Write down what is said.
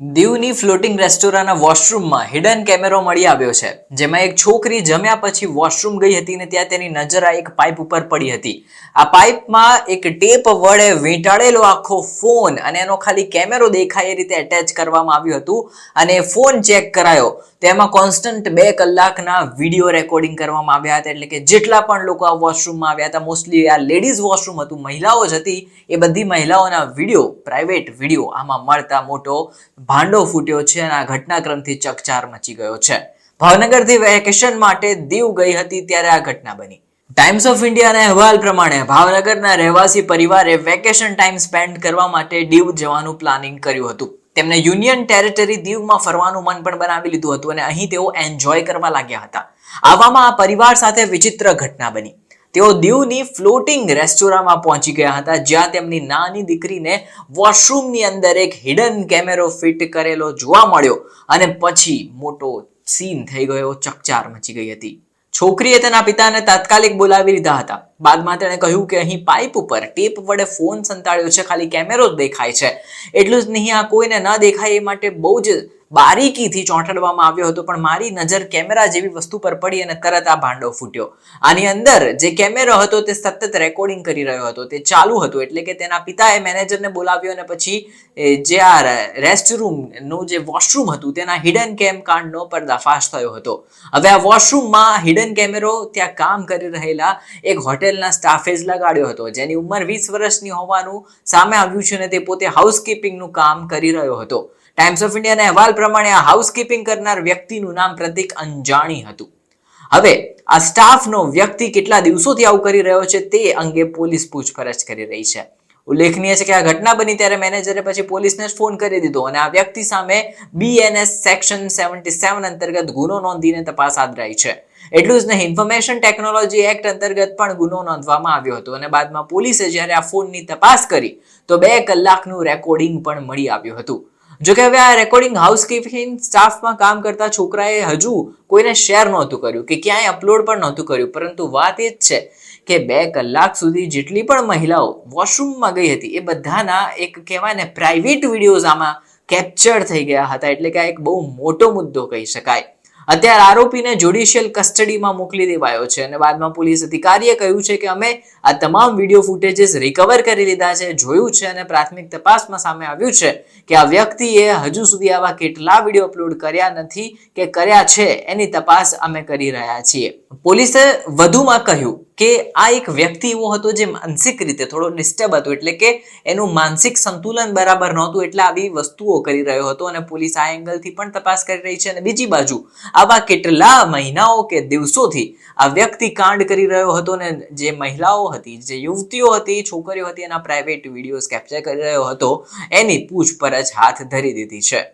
દીવની ફ્લોટિંગ રેસ્ટોરન્ટના વોશરૂમમાં હિડન કેમેરો મળી આવ્યો છે, જેમાં એક છોકરી જમ્યા પછી વોશરૂમ ગઈ હતી અને ત્યાં તેની નજર આ એક પાઇપ ઉપર પડી હતી. આ પાઇપમાં એક ટેપ વડે વીંટાળેલો આખો ફોન અને એનો ખાલી કેમેરો દેખાય એ રીતે એટેચ કરવામાં આવ્યું હતું અને ફોન ચેક કરાયો તેમાં કોન્સ્ટન્ટ 2 કલાકના વિડીયો રેકોર્ડિંગ કરવામાં આવ્યા હતા. એટલે કે જેટલા પણ લોકો આ વોશરૂમમાં આવ્યા હતા, મોસ્ટલી આ લેડીઝ વોશરૂમ હતું, મહિલાઓ જ હતી, એ બધી મહિલાઓના વિડીયો, પ્રાઇવેટ વિડીયો આમાં મળતા મોટો ભાંડો ફૂટ્યો છે અને આ ઘટનાક્રમથી ચકચાર મચી ગયો છે. ભાવનગરથી વેકેશન માટે દીવ ગઈ હતી ત્યારે આ ઘટના બની. ટાઈમ્સ ઓફ ઇન્ડિયાના અહેવાલ પ્રમાણે ભાવનગરના રહેવાસી પરિવારે વેકેશન ટાઈમ સ્પેન્ડ કરવા માટે દીવ જવાનું પ્લાનિંગ કર્યું હતું. તેમને યુનિયન ટેરેટરી દીવમાં ફરવાનું મન પણ બનાવી લીધું હતું અને અહીં તેઓ એન્જોય કરવા લાગ્યા હતા. આવામાં આ પરિવાર સાથે વિચિત્ર ઘટના બની. તેઓ દીવની ફ્લોટિંગ રેસ્ટોરન્ટમાં પહોંચી ગયા હતા, જ્યાં તેમની નાની દીકરીને વોશરૂમની અંદર એક હિડન કેમેરો ફિટ કરેલો જોવા મળ્યો અને પછી મોટો સીન થઈ ગયો, ચકચાર મચી ગઈ હતી. છોકરીએ તેના પિતાને તાત્કાલિક બોલાવી લીધા હતા. બાદમાં તેણે કહ્યું કે અહીં પાઇપ ઉપર ટેપ વડે ફોન સંતાડ્યો છે, ખાલી કેમેરો જ દેખાય છે. એટલું જ નહીં, આ કોઈને ન દેખાય એ માટે બહુ જ બારીકીથી ચોંટાડવામાં આવ્યો હતો, પણ મારી નજર કેમેરા જેવી વસ્તુ પર પડી અને તરત આ ભાંડો ફૂટ્યો. આની અંદર જે કેમેરો હતો તે સતત રેકોર્ડિંગ કરી રહ્યો હતો, તે ચાલુ હતો. એટલે કે તેના પિતાએ મેનેજરને બોલાવ્યો અને પછી જે આ રેસ્ટરૂમનું જે વોશરૂમ હતું તેના હિડન કેમ કાંડનો પર્દાફાશ થયો હતો. હવે આ વોશરૂમમાં હિડન કેમેરો ત્યાં કામ કરી રહેલા એક હોટેલના સ્ટાફે જ લગાડ્યો હતો, જેની ઉંમર 20 વર્ષની હોવાનું સામે આવ્યું છે અને તે પોતે હાઉસકીપિંગનું કામ કરી રહ્યો હતો. ટાઈમ્સ ઓફ ઇન્ડિયાના અહેવાલ પ્રમાણે આ હાઉસકીપિંગ કરનાર વ્યક્તિનું નામ પ્રતિક અંજાણી હતું. હવે આ સ્ટાફનો વ્યક્તિ કેટલા દિવસોથી આવું કરી રહ્યો છે તે અંગે પોલીસ પૂછપરછ કરી રહી છે. ઉલ્લેખનીય છે કે આ ઘટના બની ત્યારે મેનેજરે પછી પોલીસને ફોન કરી દીધો અને આ વ્યક્તિ સામે BNS સેક્શન 77 અંતર્ગત ગુનો નોંધીને તપાસ હાથ ધરાઈ છે. એટલું જ નહીં, ઇન્ફોર્મેશન ટેકનોલોજી એક્ટ અંતર્ગત પણ ગુનો નોંધવામાં આવ્યો હતો અને બાદમાં પોલીસે જ્યારે આ ફોનની તપાસ કરી તો 2 કલાકનું રેકોર્ડિંગ પણ મળી આવ્યું હતું. જોકે હવે આ રેકોર્ડિંગ હાઉસકીપિંગ સ્ટાફમાં કામ કરતા છોકરાએ હજુ કોઈને શેર નહોતું કર્યું કે ક્યાંય અપલોડ પણ નહોતું કર્યું, પરંતુ વાત એ જ છે કે 2 કલાક સુધી જેટલી પણ મહિલાઓ વોશરૂમમાં ગઈ હતી એ બધાના એક કહેવાય ને પ્રાઇવેટ વિડીયોઝ આમાં કેપ્ચર થઈ ગયા હતા. એટલે કે આ એક બહુ મોટો મુદ્દો કહી શકાય. અત્યારે આરોપીને જ્યુડિશિયલ કસ્ટડીમાં મોકલી દેવાયો છે અને બાદમાં પોલીસ અધિકારીએ કહ્યું છે કે અમે આ તમામ વિડીયો ફૂટેજીસ રિકવર કરી લીધા છે, જોયું છે અને પ્રાથમિક તપાસમાં સામે આવ્યું છે કે આ વ્યક્તિએ હજુ સુધી આવા કેટલા વિડીયો અપલોડ કર્યા નથી કે કર્યા છે એની તપાસ અમે કરી રહ્યા છીએ. પોલીસે વધુમાં કહ્યું કે આ એક વ્યક્તિ એવો હતો જે માનસિક રીતે થોડો ડિસ્ટર્બ હતો, એટલે કે એનું માનસિક સંતુલન બરાબર નહોતું, એટલે આવી વસ્તુઓ કરી રહ્યો હતો અને પોલીસ આ એંગલથી પણ તપાસ કરી રહી છે. અને બીજી બાજુ આવા કેટલા મહિનાઓ કે દિવસોથી આ વ્યક્તિ કાંડ કરી રહ્યો હતો ને જે મહિલાઓ હતી, જે યુવતીઓ હતી, છોકરીઓ હતી, એના પ્રાઇવેટ વિડીયોઝ કેપ્ચર કરી રહ્યો હતો, એની પૂછપરછ હાથ ધરી દીધી છે.